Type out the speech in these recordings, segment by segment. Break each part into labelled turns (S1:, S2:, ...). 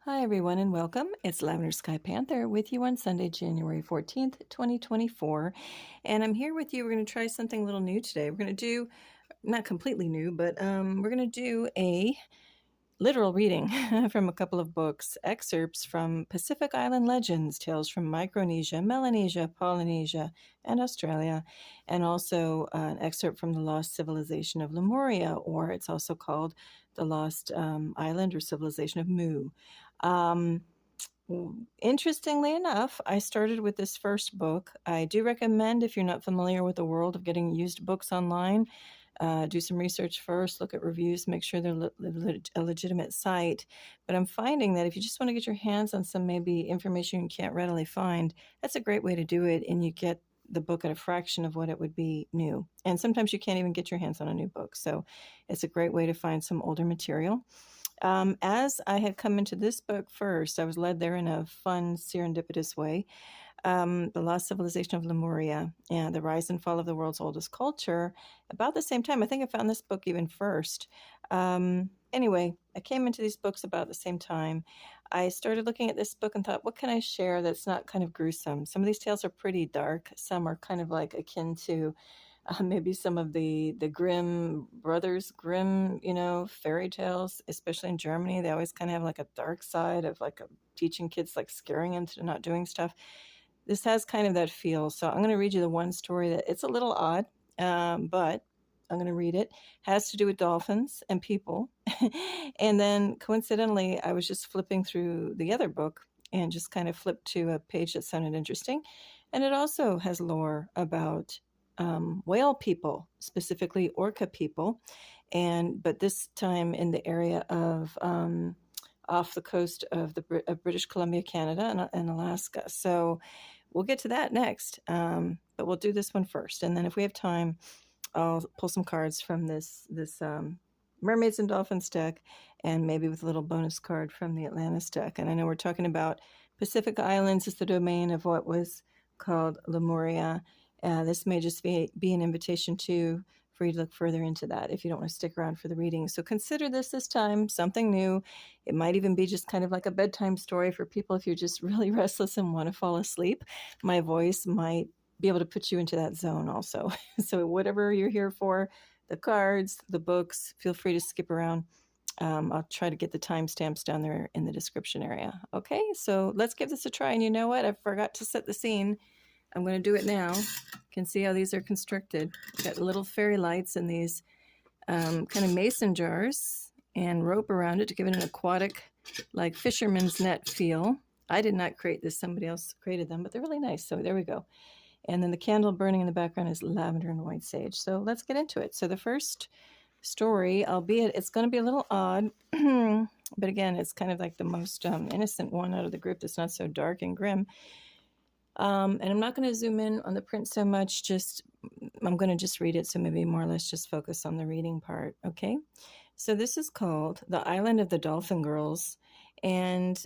S1: Hi, everyone, and welcome. It's Lavender Sky Panther with you on Sunday, January 14th, 2024. And I'm here with you. We're going to try something a little new today. We're going to do, not completely new, but we're going to do a literal reading from a couple of books, excerpts from Pacific Island Legends, tales from Micronesia, Melanesia, Polynesia, and Australia, and also an excerpt from the Lost Civilization of Lemuria, or it's also called the Lost Island or Civilization of Mu. Interestingly enough, I started with this first book. I do recommend, if you're not familiar with the world of getting used books online, do some research first, look at reviews, make sure they're a legitimate site. But I'm finding that if you just want to get your hands on some maybe information you can't readily find, that's a great way to do it, and you get the book at a fraction of what it would be new. And sometimes you can't even get your hands on a new book. So it's a great way to find some older material. As I had come into this book first, I was led there in a fun, serendipitous way. The Lost Civilization of Lemuria and the Rise and Fall of the World's Oldest Culture, about the same time. I think I found this book even first. Anyway, I came into these books about the same time. I started looking at this book and thought, what can I share that's not kind of gruesome? Some of these tales are pretty dark. Some are kind of like akin to maybe some of the Grimm brothers, Grimm, fairy tales, especially in Germany. They always kind of have like a dark side of like teaching kids, like scaring into not doing stuff. This has kind of that feel. So I'm going to read you the one story that it's a little odd, but I'm going to read it. It has to do with dolphins and people. And then coincidentally, I was just flipping through the other book and just kind of flipped to a page that sounded interesting. And it also has lore about whale people, specifically orca people, but this time in the area of off the coast of British Columbia, Canada, and Alaska. So we'll get to that next, but we'll do this one first, and then if we have time, I'll pull some cards from this Mermaids and Dolphins deck, and maybe with a little bonus card from the Atlantis deck. And I know we're talking about Pacific Islands is the domain of what was called Lemuria. This may just be an invitation for you to look further into that if you don't want to stick around for the reading. So consider this time something new. It might even be just kind of like a bedtime story for people if you're just really restless and want to fall asleep. My voice might be able to put you into that zone also. So whatever you're here for, the cards, the books, feel free to skip around. I'll try to get the timestamps down there in the description area. Okay, so let's give this a try. And you know what? I forgot to set the scene. I'm going to do it now. You can see how these are constructed. Got little fairy lights in these kind of mason jars and rope around it to give it an aquatic, like fisherman's net feel. I did not create this. Somebody else created them, but they're really nice. So there we go. And then the candle burning in the background is lavender and white sage. So let's get into it. So the first story, albeit it's going to be a little odd, but again, it's kind of like the most innocent one out of the group that's not so dark and grim. And I'm not going to zoom in on the print so much, I'm going to just read it, so maybe more or less just focus on the reading part, okay? So this is called The Island of the Dolphin Girls, and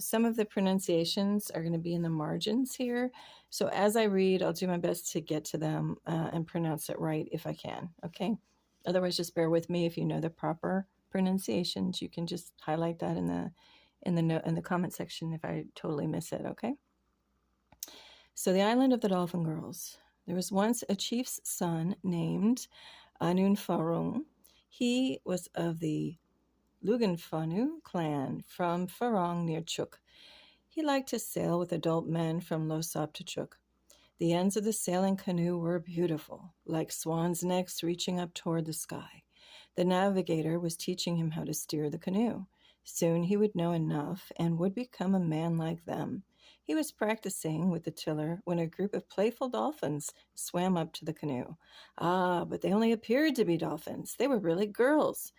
S1: some of the pronunciations are going to be in the margins here. So as I read, I'll do my best to get to them and pronounce it right if I can, okay? Otherwise, just bear with me. If you know the proper pronunciations, you can just highlight that in the comment section if I totally miss it, okay? So the Island of the Dolphin Girls. There was once a chief's son named Anunfarung. He was of the Luganfanu clan from Farong near Chuk. He liked to sail with adult men from Losop to Chuk. The ends of the sailing canoe were beautiful, like swans' necks reaching up toward the sky. The navigator was teaching him how to steer the canoe. Soon he would know enough and would become a man like them. He was practicing with the tiller when a group of playful dolphins swam up to the canoe. Ah, but they only appeared to be dolphins. They were really girls.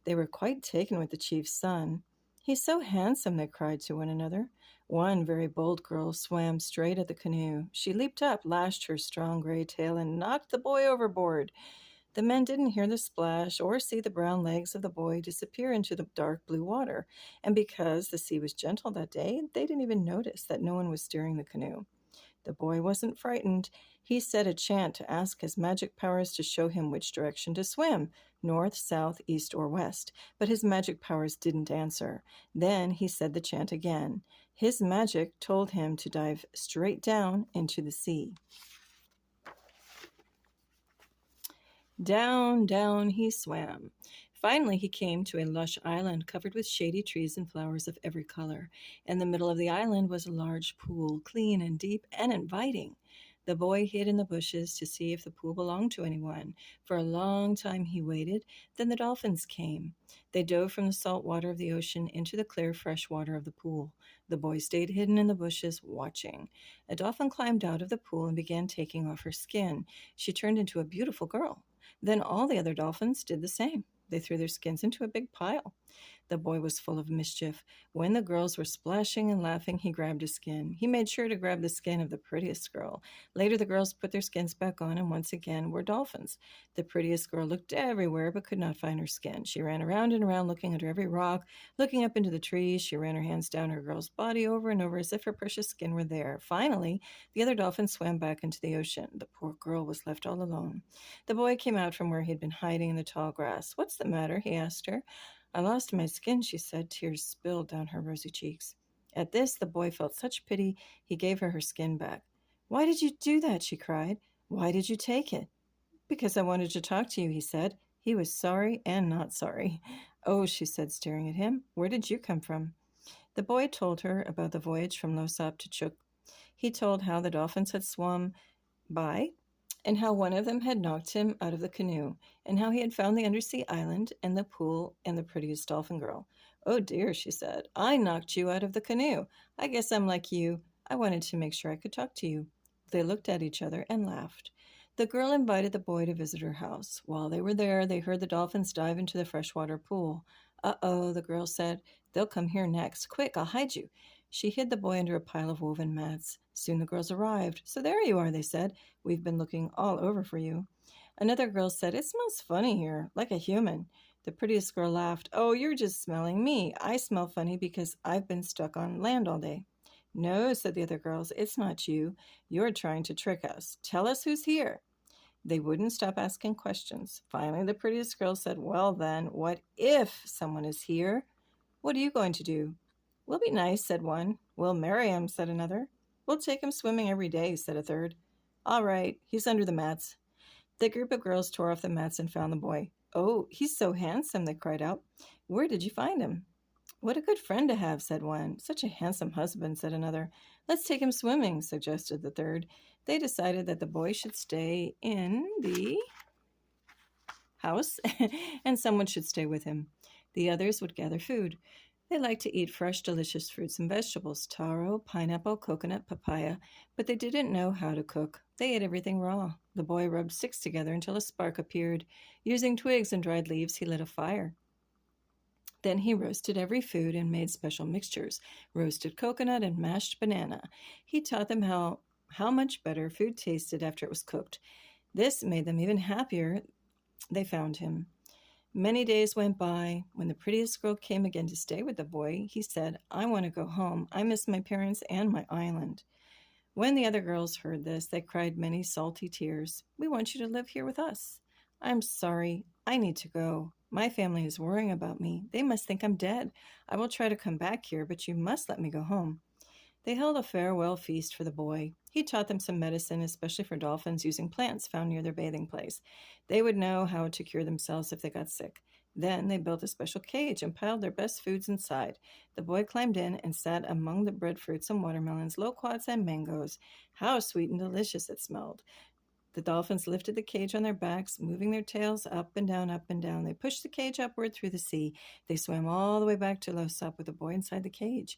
S1: They were quite taken with the chief's son. He's so handsome, they cried to one another. One very bold girl swam straight at the canoe. She leaped up, lashed her strong gray tail, and knocked the boy overboard. The men didn't hear the splash or see the brown legs of the boy disappear into the dark blue water, and because the sea was gentle that day, they didn't even notice that no one was steering the canoe. The boy wasn't frightened. He said a chant to ask his magic powers to show him which direction to swim, north, south, east, or west, but his magic powers didn't answer. Then he said the chant again. His magic told him to dive straight down into the sea. Down, down he swam. Finally, he came to a lush island covered with shady trees and flowers of every color. In the middle of the island was a large pool, clean and deep and inviting. The boy hid in the bushes to see if the pool belonged to anyone. For a long time he waited. Then the dolphins came. They dove from the salt water of the ocean into the clear, fresh water of the pool. The boy stayed hidden in the bushes, watching. A dolphin climbed out of the pool and began taking off her skin. She turned into a beautiful girl. Then all the other dolphins did the same. They threw their skins into a big pile. The boy was full of mischief. When the girls were splashing and laughing, he grabbed a skin. He made sure to grab the skin of the prettiest girl. Later, the girls put their skins back on and once again were dolphins. The prettiest girl looked everywhere but could not find her skin. She ran around and around, looking under every rock, looking up into the trees. She ran her hands down her girl's body over and over as if her precious skin were there. Finally, the other dolphins swam back into the ocean. The poor girl was left all alone. The boy came out from where he had been hiding in the tall grass. "What's the matter?" he asked her. "I lost my skin," she said. Tears spilled down her rosy cheeks. At this, the boy felt such pity, he gave her skin back. "Why did you do that?" she cried. "Why did you take it?" "Because I wanted to talk to you," he said. He was sorry and not sorry. "Oh," she said, staring at him. "Where did you come from?" The boy told her about the voyage from Losop to Chuk. He told how the dolphins had swum by, and how one of them had knocked him out of the canoe, and how he had found the undersea island and the pool and the prettiest dolphin girl. "Oh dear," she said, "I knocked you out of the canoe. I guess I'm like you. I wanted to make sure I could talk to you." They looked at each other and laughed. The girl invited the boy to visit her house. While they were there, they heard the dolphins dive into the freshwater pool. "Uh-oh," the girl said. "They'll come here next. Quick, I'll hide you." She hid the boy under a pile of woven mats. Soon the girls arrived. "So there you are," they said. "We've been looking all over for you." Another girl said, "It smells funny here, like a human." The prettiest girl laughed. "Oh, you're just smelling me. I smell funny because I've been stuck on land all day." "No," said the other girls, "it's not you. You're trying to trick us. Tell us who's here." They wouldn't stop asking questions. Finally, the prettiest girl said, "Well then, what if someone is here? What are you going to do?" "We'll be nice," said one. "We'll marry him," said another. "We'll take him swimming every day," said a third. "All right, he's under the mats." The group of girls tore off the mats and found the boy. "Oh, he's so handsome," they cried out. "Where did you find him?" "What a good friend to have," said one. "Such a handsome husband," said another. "Let's take him swimming," suggested the third. They decided that the boy should stay in the house and someone should stay with him. The others would gather food. They liked to eat fresh, delicious fruits and vegetables, taro, pineapple, coconut, papaya, but they didn't know how to cook. They ate everything raw. The boy rubbed sticks together until a spark appeared. Using twigs and dried leaves, he lit a fire. Then he roasted every food and made special mixtures, roasted coconut and mashed banana. He taught them how much better food tasted after it was cooked. This made them even happier. They found him. Many days went by. When the prettiest girl came again to stay with the boy, he said, "I want to go home. I miss my parents and my island." When the other girls heard this, they cried many salty tears. "We want you to live here with us." "I'm sorry. I need to go. My family is worrying about me. They must think I'm dead. I will try to come back here, but you must let me go home." They held a farewell feast for the boy. He taught them some medicine, especially for dolphins, using plants found near their bathing place. They would know how to cure themselves if they got sick. Then they built a special cage and piled their best foods inside. The boy climbed in and sat among the breadfruits and watermelons, loquats, and mangoes. How sweet and delicious it smelled. The dolphins lifted the cage on their backs, moving their tails up and down, up and down. They pushed the cage upward through the sea. They swam all the way back to Losop with the boy inside the cage.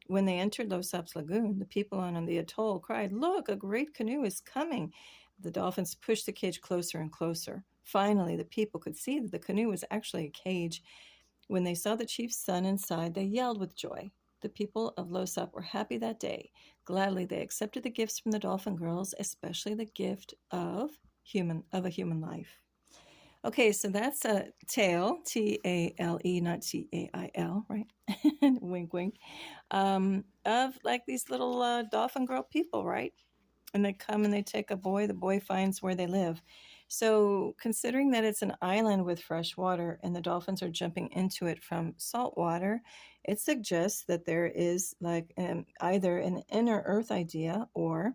S1: When they entered Losop's lagoon, the people on the atoll cried, "Look, a great canoe is coming." The dolphins pushed the cage closer and closer. Finally, the people could see that the canoe was actually a cage. When they saw the chief's son inside, they yelled with joy. The people of Losop were happy that day. Gladly, they accepted the gifts from the dolphin girls, especially the gift of a human life. Okay, so that's a tale, T-A-L-E, not T-A-I-L, right? Wink, wink. Of like these little dolphin girl people, right? and they come and they take a boy. The boy finds where they live. So, considering that it's an island with fresh water and the dolphins are jumping into it from salt water, it suggests that there is like either an inner earth idea, or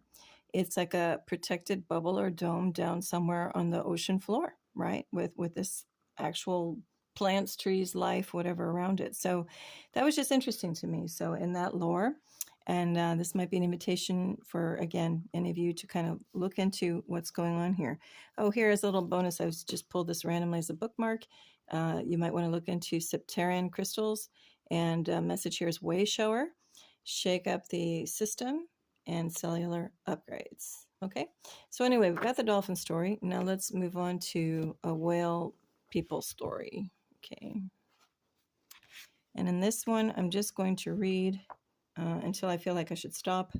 S1: it's like a protected bubble or dome down somewhere on the ocean floor, right? With this actual plants, trees, life, whatever around it. So that was just interesting to me. So in that lore, and this might be an invitation for, again, any of you to kind of look into what's going on here. Oh, here is a little bonus. I was just pulled this randomly as a bookmark. You might want to look into Septarian crystals. And message here is way shower, shake up the system, and cellular upgrades. Okay, so anyway, we've got the dolphin story. Now let's move on to a whale people story. Okay, and in this one, I'm just going to read until I feel like I should stop.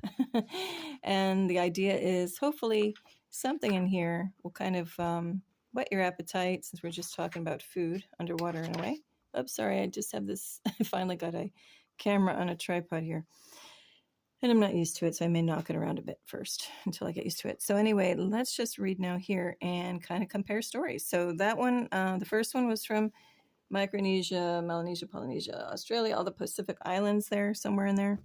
S1: And the idea is hopefully something in here will kind of whet your appetite, since we're just talking about food underwater in a way. Oops, sorry, I just have this, I finally got a camera on a tripod here. And I'm not used to it, so I may knock it around a bit first until I get used to it. So anyway, let's just read now here and kind of compare stories. So that one, the first one was from Micronesia, Melanesia, Polynesia, Australia, all the Pacific Islands there, somewhere in there.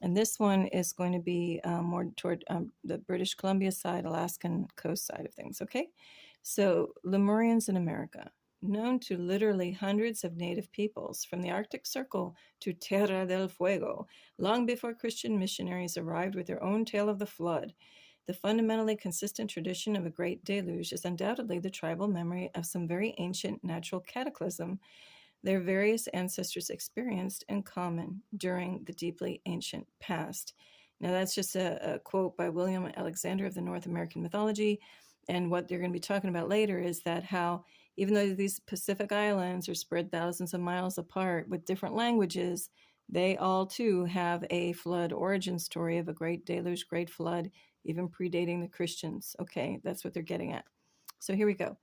S1: And this one is going to be more toward the British Columbia side, Alaskan coast side of things, okay? So Lemurians in America, known to literally hundreds of native peoples from the Arctic Circle to Tierra del Fuego, long before Christian missionaries arrived with their own tale of the flood. The fundamentally consistent tradition of a great deluge is undoubtedly the tribal memory of some very ancient natural cataclysm their various ancestors experienced in common during the deeply ancient past. Now, that's just a quote by William Alexander of the North American Mythology. And what they're going to be talking about later is that how, even though these Pacific Islands are spread thousands of miles apart with different languages, they all too have a flood origin story of a great deluge, great flood, even predating the Christians. Okay, that's what they're getting at. So here we go.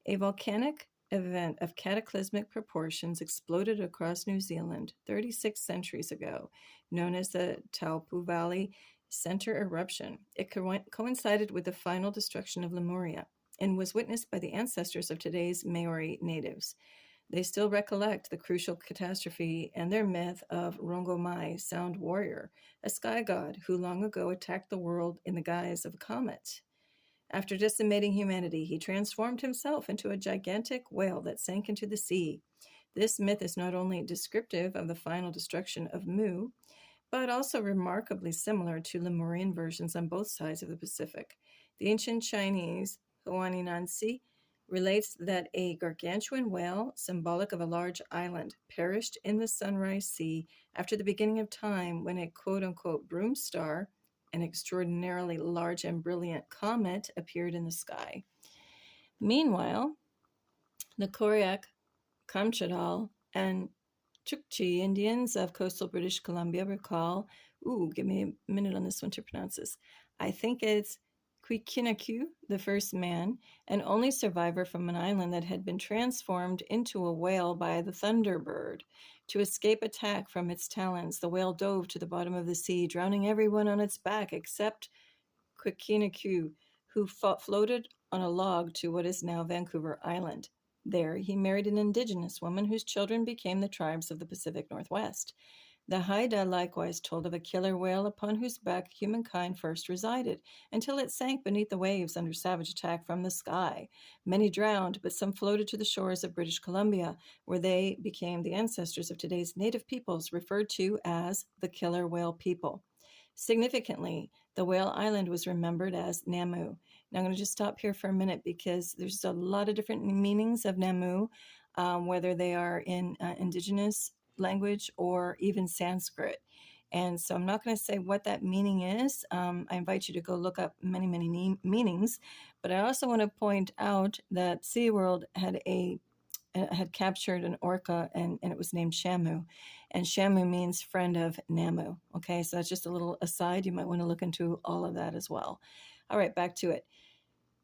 S1: A volcanic event of cataclysmic proportions exploded across New Zealand 36 centuries ago, known as the Taupo Valley Center Eruption. It coincided with the final destruction of Lemuria and was witnessed by the ancestors of today's Maori natives. They still recollect the crucial catastrophe and their myth of Rongomai, Sound Warrior, a sky god who long ago attacked the world in the guise of a comet. After decimating humanity, he transformed himself into a gigantic whale that sank into the sea. This myth is not only descriptive of the final destruction of Mu, but also remarkably similar to Lemurian versions on both sides of the Pacific. The ancient Chinese Huaninansi relates that a gargantuan whale, symbolic of a large island, perished in the Sunrise Sea after the beginning of time when a quote-unquote broom star, an extraordinarily large and brilliant comet, appeared in the sky. Meanwhile, the Koryak, Kamchadal, and Chukchi Indians of coastal British Columbia recall, give me a minute on this one to pronounce this. I think it's Kwikinaku, the first man, and only survivor from an island that had been transformed into a whale by the Thunderbird. To escape attack from its talons, the whale dove to the bottom of the sea, drowning everyone on its back except Kwikinaku, who floated on a log to what is now Vancouver Island. There, he married an indigenous woman whose children became the tribes of the Pacific Northwest. The Haida likewise told of a killer whale upon whose back humankind first resided, until it sank beneath the waves under savage attack from the sky. Many drowned, but some floated to the shores of British Columbia, where they became the ancestors of today's native peoples, referred to as the killer whale people. Significantly, the whale island was remembered as Namu. Now, I'm going to just stop here for a minute because there's a lot of different meanings of Namu, whether they are in indigenous language or even Sanskrit. And so I'm not going to say what that meaning is. I invite you to go look up many, many meanings. But I also want to point out that SeaWorld had captured an orca, and it was named Shamu. And Shamu means friend of Namu. Okay, so that's just a little aside. You might want to look into all of that as well. All right, back to it.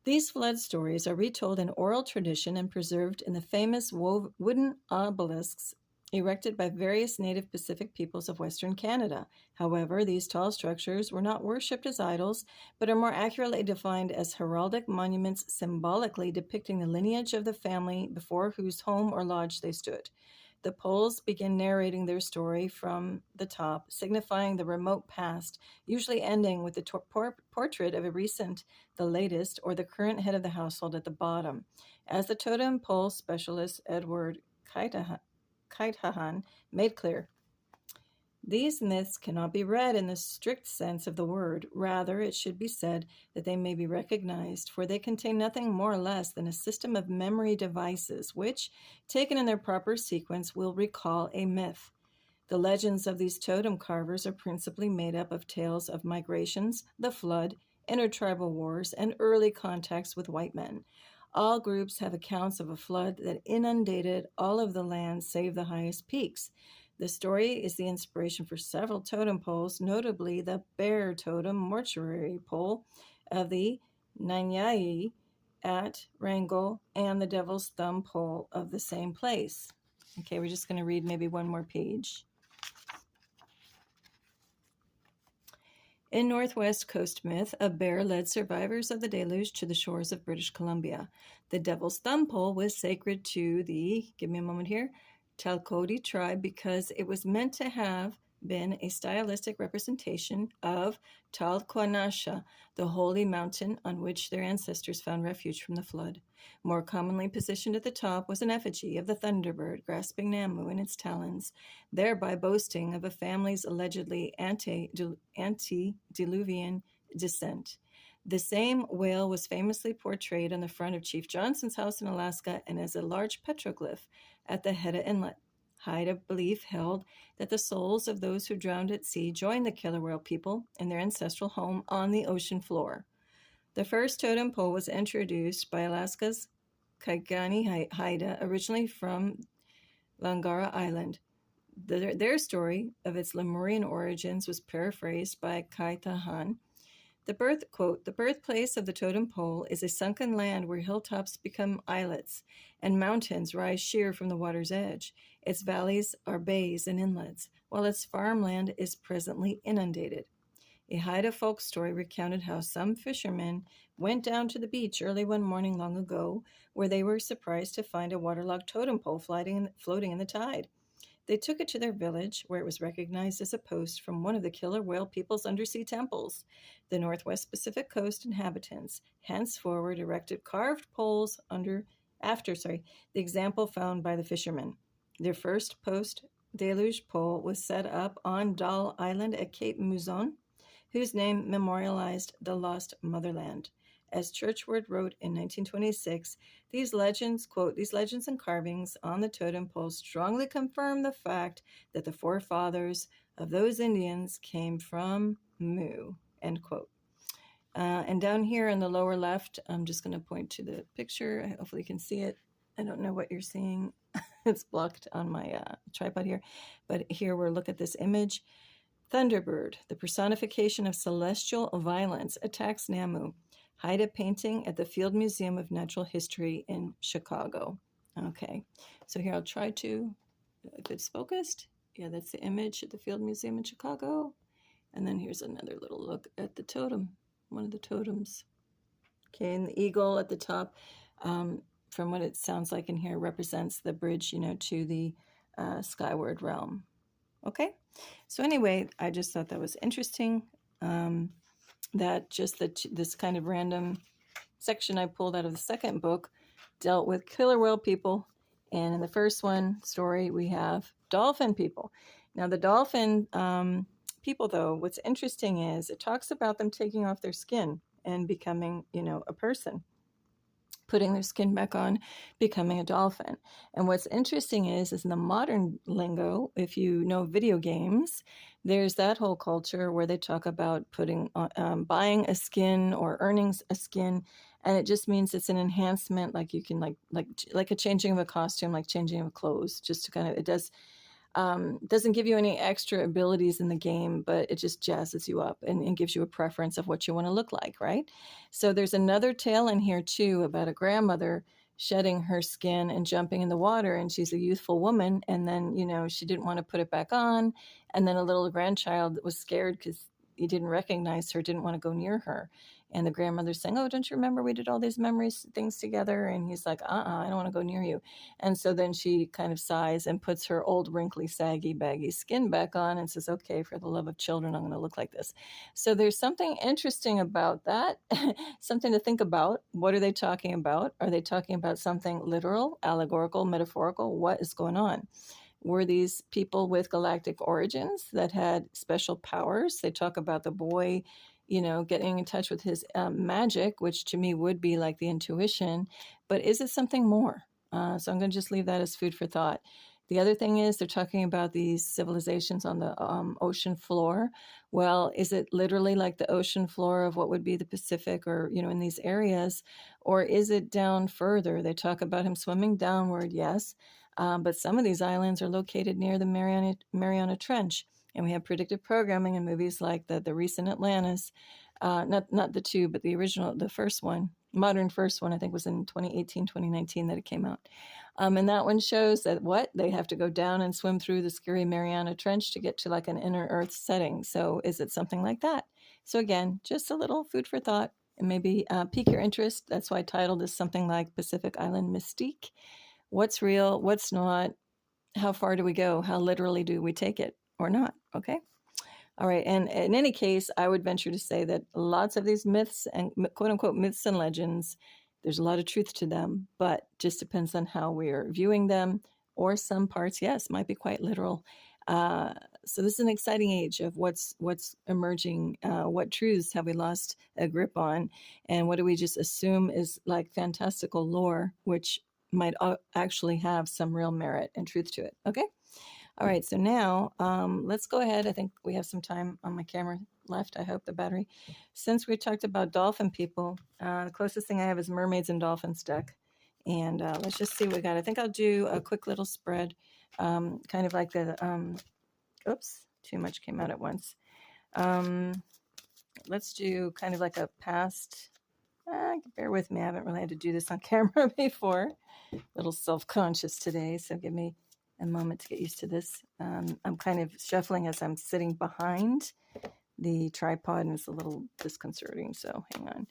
S1: These flood stories are retold in oral tradition and preserved in the famous wooden obelisks erected by various native Pacific peoples of Western Canada. However, these tall structures were not worshipped as idols, but are more accurately defined as heraldic monuments symbolically depicting the lineage of the family before whose home or lodge they stood. The poles begin narrating their story from the top, signifying the remote past, usually ending with the portrait of a recent, the latest, or the current head of the household at the bottom. As the totem pole specialist Edward Kaitahan made clear, these myths cannot be read in the strict sense of the word. Rather, it should be said that they may be recognized, for they contain nothing more or less than a system of memory devices which, taken in their proper sequence, will recall a myth. The legends of these totem carvers are principally made up of tales of migrations, the flood, intertribal wars, and early contacts with white men. All groups have accounts of a flood that inundated all of the land save the highest peaks. The story is the inspiration for several totem poles, notably the bear totem mortuary pole of the Nanyai at Wrangell and the devil's thumb pole of the same place. Okay, we're just going to read maybe one more page. In Northwest Coast myth, a bear led survivors of the deluge to the shores of British Columbia. The devil's thumb pole was sacred to the, give me a moment here, Talcody tribe because it was meant to have been a stylistic representation of Talquanasha, the holy mountain on which their ancestors found refuge from the flood. More commonly positioned at the top was an effigy of the thunderbird grasping Namu in its talons, thereby boasting of a family's allegedly antediluvian descent. The same whale was famously portrayed on the front of Chief Johnson's house in Alaska and as a large petroglyph at the Hedda Inlet. Haida belief held that the souls of those who drowned at sea joined the killer whale people in their ancestral home on the ocean floor. The first totem pole was introduced by Alaska's Kaigani Haida, originally from Langara Island. Their story of its Lemurian origins was paraphrased by Kaitahan. The birthplace of the totem pole is a sunken land where hilltops become islets and mountains rise sheer from the water's edge. Its valleys are bays and inlets, while its farmland is presently inundated. A Haida folk story recounted how some fishermen went down to the beach early one morning long ago, where they were surprised to find a waterlogged totem pole floating in the tide. They took it to their village, where it was recognized as a post from one of the killer whale people's undersea temples. The Northwest Pacific Coast inhabitants henceforward erected carved poles after the example found by the fishermen. Their first post-deluge pole was set up on Dahl Island at Cape Muzon, whose name memorialized the lost motherland. As Churchward wrote in 1926, these legends and carvings on the totem pole strongly confirm the fact that the forefathers of those Indians came from Mu, end quote. And down here in the lower left, I'm just going to point to the picture. Hopefully you can see it. I don't know what you're seeing. It's blocked on my tripod here. But here we'll look at this image. Thunderbird, the personification of celestial violence, attacks Namu. Haida painting at the Field Museum of Natural History in Chicago. Okay, so here I'll try to, if it's focused, yeah, that's the image at the Field Museum in Chicago. And then here's another little look at the totem, one of the totems. Okay, and the eagle at the top, from what it sounds like in here, represents the bridge, to the skyward realm. Okay, so anyway, I just thought that was interesting. This kind of random section I pulled out of the second book dealt with killer whale people. And in the first story, we have dolphin people. Now, the dolphin people, though, what's interesting is it talks about them taking off their skin and becoming, a person, putting their skin back on, becoming a dolphin. And what's interesting is in the modern lingo, if you know video games, there's that whole culture where they talk about buying a skin or earning a skin, and it just means it's an enhancement, like you can like a changing of a costume, like changing of clothes, just to kind of, it doesn't give you any extra abilities in the game, but it just jazzes you up and gives you a preference of what you want to look like, right? So there's another tale in here too about a grandmother. shedding her skin and jumping in the water, and she's a youthful woman, and then, you know, she didn't want to put it back on, and then a little grandchild was scared because he didn't recognize her, didn't want to go near her, and the grandmother's saying, oh, don't you remember we did all these memories things together? And he's like, I don't want to go near you. And so then she kind of sighs and puts her old wrinkly saggy baggy skin back on and says, okay, for the love of children, I'm going to look like this. So there's something interesting about that. Something to think about. What are they talking about? Are they talking about something literal, allegorical, metaphorical? What is going on? Were these people with galactic origins that had special powers? They talk about the boy, you know, getting in touch with his magic, which to me would be like the intuition. But is it something more? So I'm going to just leave that as food for thought. The other thing is they're talking about these civilizations on the ocean floor. Well, is it literally like the ocean floor of what would be the Pacific or, you know, in these areas? Or is it down further? They talk about him swimming downward, yes. But some of these islands are located near the Mariana Trench. And we have predictive programming in movies like the recent Atlantis, not the two, but the original, the first one, modern first one, I think was in 2018, 2019 that it came out. And that one shows that they have to go down and swim through the scary Mariana Trench to get to like an inner Earth setting. So is it something like that? So again, just a little food for thought and maybe pique your interest. That's why I titled this something like Pacific Island Mystique. What's real? What's not? How far do we go? How literally do we take it or not? Okay. All right. And in any case, I would venture to say that lots of these myths and quote unquote myths and legends, there's a lot of truth to them, but just depends on how we're viewing them, or some parts, yes, might be quite literal. So this is an exciting age of what's emerging. What truths have we lost a grip on? And what do we just assume is like fantastical lore, which might actually have some real merit and truth to it. Okay. All right. So now let's go ahead. I think we have some time on my camera left. I hope the battery. Since we talked about dolphin people, the closest thing I have is Mermaids and Dolphins deck. And let's just see what we got. I think I'll do a quick little spread, kind of like the, oops, too much came out at once. Let's do kind of like a past, bear with me. I haven't really had to do this on camera before. A little self-conscious today, so give me a moment to get used to this. I'm kind of shuffling as I'm sitting behind the tripod, and it's a little disconcerting, so hang on.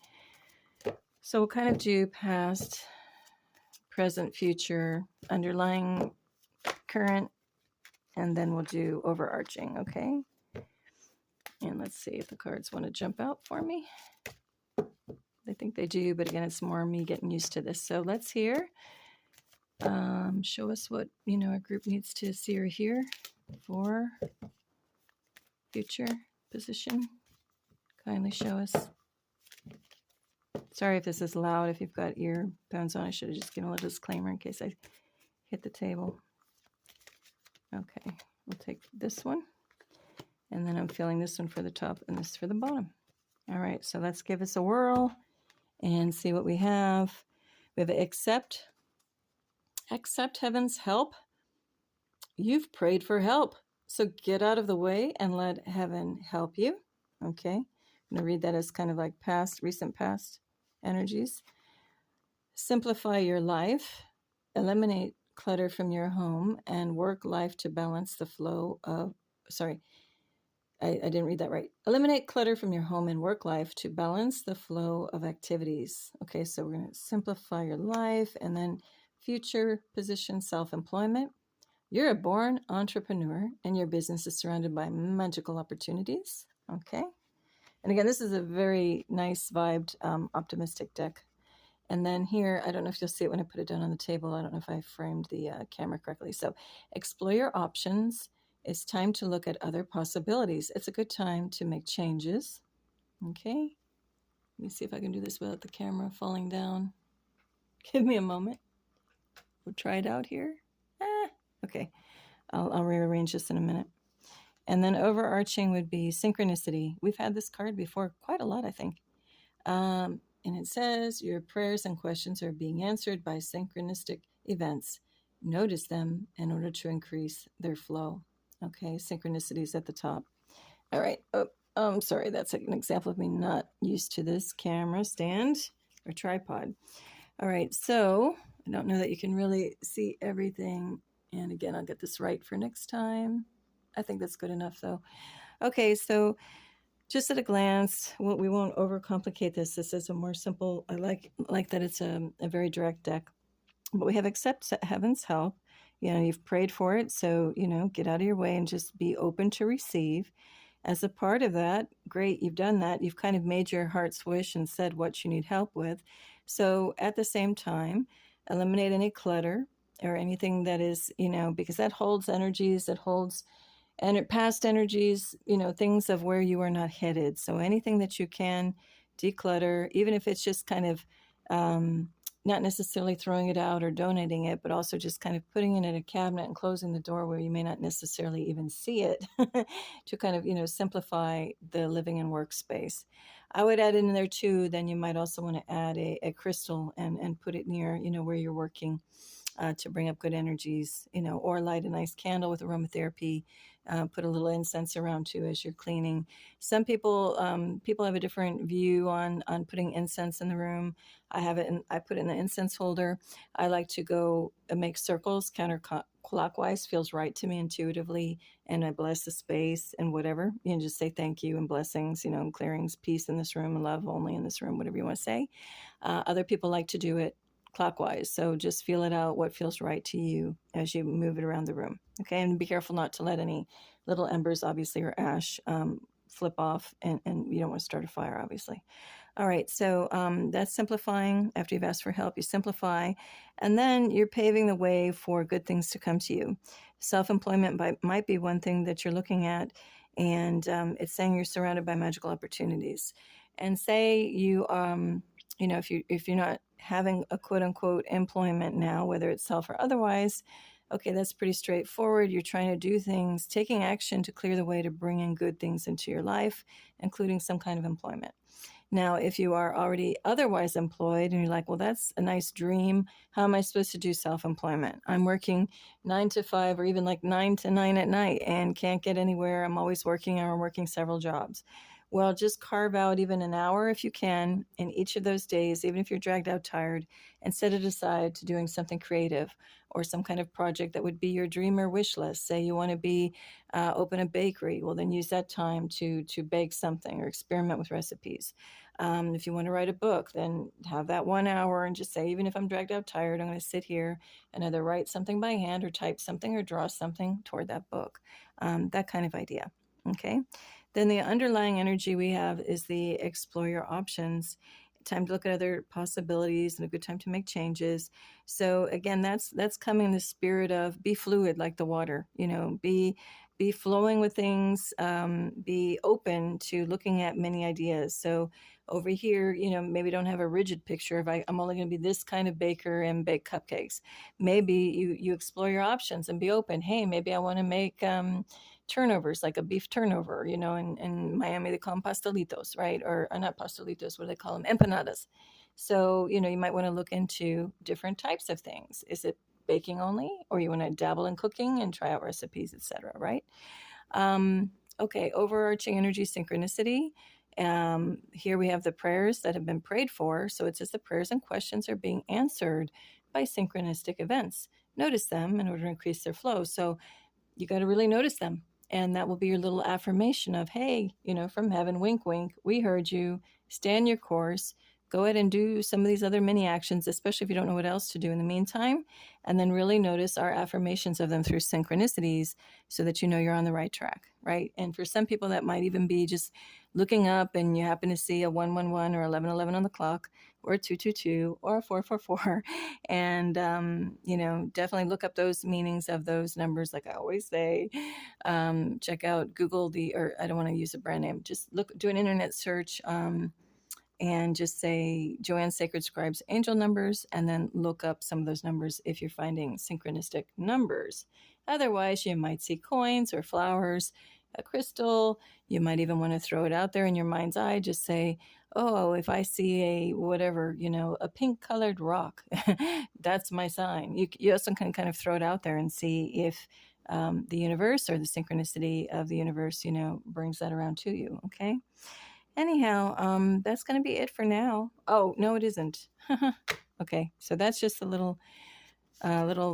S1: So we'll kind of do past, present, future, underlying, current, and then we'll do overarching, okay? And let's see if the cards want to jump out for me. I think they do, but again, it's more me getting used to this. So let's hear. Show us what, you know, a group needs to see or hear for future position. Kindly show us. Sorry if this is loud. If you've got earphones on, I should have just given a little disclaimer in case I hit the table. Okay, we'll take this one. And then I'm feeling this one for the top and this for the bottom. All right, so let's give us a whirl and see what we have. We have accept heaven's help. You've prayed for help, so get out of the way and let heaven help you. Okay, I'm going to read that as kind of like past, recent past energies. Simplify your life, eliminate clutter from your home, and work life to balance the flow of, sorry, I didn't read that right. Eliminate clutter from your home and work life to balance the flow of activities. Okay, so we're going to simplify your life, and then future position, self-employment. You're a born entrepreneur, and your business is surrounded by magical opportunities. Okay. And again, this is a very nice vibed, optimistic deck. And then here, I don't know if you'll see it when I put it down on the table. I don't know if I framed the camera correctly. So explore your options. It's time to look at other possibilities. It's a good time to make changes. Okay. Let me see if I can do this without the camera falling down. Give me a moment. We'll try it out here. Okay. I'll rearrange this in a minute. And then overarching would be synchronicity. We've had this card before quite a lot, I think. And it says, your prayers and questions are being answered by synchronistic events. Notice them in order to increase their flow. Okay, synchronicity is at the top. All right. Oh, I'm sorry. That's an example of me not used to this camera stand or tripod. All right. So I don't know that you can really see everything. And again, I'll get this right for next time. I think that's good enough, though. Okay, so just at a glance, we won't overcomplicate this. This is a more simple. I like that it's a very direct deck. But we have accept heaven's help. You've prayed for it, so get out of your way and just be open to receive. As a part of that, great, you've done that. You've kind of made your heart's wish and said what you need help with. So at the same time, eliminate any clutter or anything that is, because that holds energies, that holds past energies, things of where you are not headed. So anything that you can declutter, even if it's just kind of not necessarily throwing it out or donating it, but also just kind of putting it in a cabinet and closing the door where you may not necessarily even see it to kind of, simplify the living and workspace. I would add in there too, then you might also want to add a crystal and put it near, where you're working. To bring up good energies, or light a nice candle with aromatherapy. Put a little incense around too as you're cleaning. Some people have a different view on putting incense in the room. I have it, I put it in the incense holder. I like to go and make circles counterclockwise. Feels right to me intuitively, and I bless the space and whatever. Just say thank you and blessings, and clearings, peace in this room and love only in this room, whatever you want to say. Other people like to do it clockwise. So just feel it out, what feels right to you as you move it around the room. Okay. And be careful not to let any little embers, obviously, or ash flip off, and you don't want to start a fire, obviously. All right. So that's simplifying. After you've asked for help, you simplify, and then you're paving the way for good things to come to you. Self-employment might be one thing that you're looking at, and it's saying you're surrounded by magical opportunities. And say you, if you're not having a quote unquote employment now, whether it's self or otherwise, okay, that's pretty straightforward. You're trying to do things, taking action to clear the way to bring in good things into your life, including some kind of employment. Now, if you are already otherwise employed and you're like, well, that's a nice dream. How am I supposed to do self-employment? I'm working 9 to 5 or even like 9 to 9 at night and can't get anywhere. I'm always working, or I'm working several jobs. Well, just carve out even an hour if you can in each of those days, even if you're dragged out tired, and set it aside to doing something creative or some kind of project that would be your dream or wish list. Say you want to open a bakery. Well, then use that time to bake something or experiment with recipes. If you want to write a book, then have that 1 hour and just say, even if I'm dragged out tired, I'm going to sit here and either write something by hand or type something or draw something toward that book. That kind of idea. Okay. Then the underlying energy we have is the explore your options, time to look at other possibilities, and a good time to make changes. So again, that's coming in the spirit of be fluid like the water, be flowing with things, be open to looking at many ideas. So over here, maybe don't have a rigid picture of I'm only going to be this kind of baker and bake cupcakes. Maybe you explore your options and be open. Hey, maybe I want to make turnovers, like a beef turnover, in Miami they call them pastelitos, right? Or not pastelitos, what do they call them? Empanadas. So, you might want to look into different types of things. Is it baking only, or you want to dabble in cooking and try out recipes, etc., right? Okay, overarching energy synchronicity. Here we have the prayers that have been prayed for. So it says the prayers and questions are being answered by synchronistic events. Notice them in order to increase their flow. So you got to really notice them. And that will be your little affirmation of, hey, from heaven, wink, wink, we heard you, stay on your course, go ahead and do some of these other mini actions, especially if you don't know what else to do in the meantime. And then really notice our affirmations of them through synchronicities so that you're on the right track, right? And for some people, that might even be just looking up and you happen to see a 111 or 1111 on the clock, or a 222 or a 444. And, definitely look up those meanings of those numbers. Like I always say, check out Google or I don't want to use a brand name. Just do an internet search, and just say Joanne Sacred Scribes angel numbers, and then look up some of those numbers if you're finding synchronistic numbers. Otherwise, you might see coins or flowers, a crystal. You might even want to throw it out there in your mind's eye. Just say, oh, if I see a whatever, a pink colored rock, that's my sign. You also can kind of throw it out there and see if the universe or the synchronicity of the universe, brings that around to you. Okay. Anyhow, that's going to be it for now. Oh, no, it isn't. Okay, so that's just a little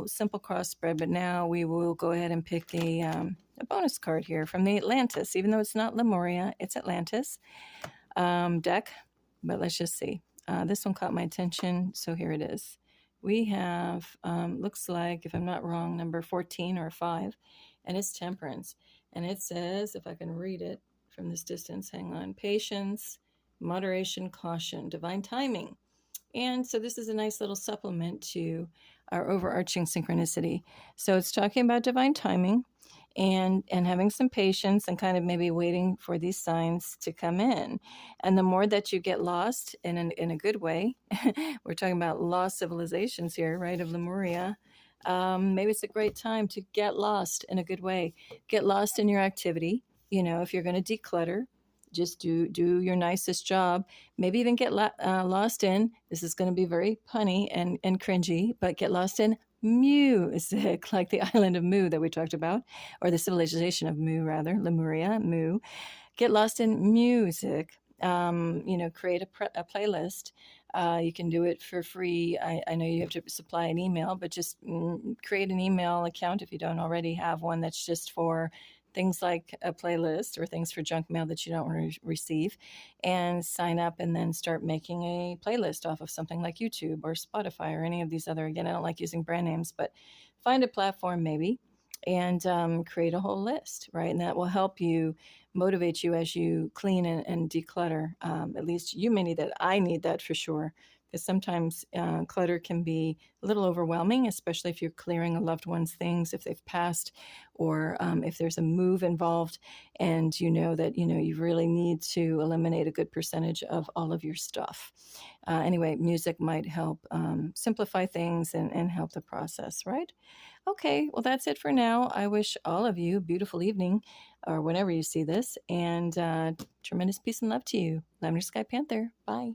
S1: simple cross spread, but now we will go ahead and pick a bonus card here from the Atlantis. Even though it's not Lemuria, it's Atlantis deck, but let's just see. This one caught my attention, so here it is. We have, looks like, if I'm not wrong, number 14 or 5, and it's Temperance. And it says, if I can read it from this distance, hang on, patience, moderation, caution, divine timing. And so this is a nice little supplement to our overarching synchronicity. So it's talking about divine timing and having some patience and kind of maybe waiting for these signs to come in. And the more that you get lost in a good way, we're talking about lost civilizations here, right, of Lemuria. Maybe it's a great time to get lost in a good way. Get lost in your activity. You know, if you're going to declutter, just do your nicest job. Maybe even get lost in, this is going to be very punny and cringy, but get lost in music, like the island of Mu that we talked about, or the civilization of Mu, rather, Lemuria, Mu. Get lost in music. Create a playlist. You can do it for free. I know you have to supply an email, but just create an email account if you don't already have one that's just for things like a playlist or things for junk mail that you don't receive, and sign up and then start making a playlist off of something like YouTube or Spotify or any of these other, again, I don't like using brand names, but find a platform maybe and create a whole list, right? And that will help you, motivate you as you clean and declutter. At least you may need that. I need that for sure. Because sometimes clutter can be a little overwhelming, especially if you're clearing a loved one's things, if they've passed, or if there's a move involved, and you know that you really need to eliminate a good percentage of all of your stuff. Anyway, music might help simplify things and help the process, right? Okay, well, that's it for now. I wish all of you a beautiful evening, or whenever you see this, and tremendous peace and love to you. Lavender Sky Panther. Bye.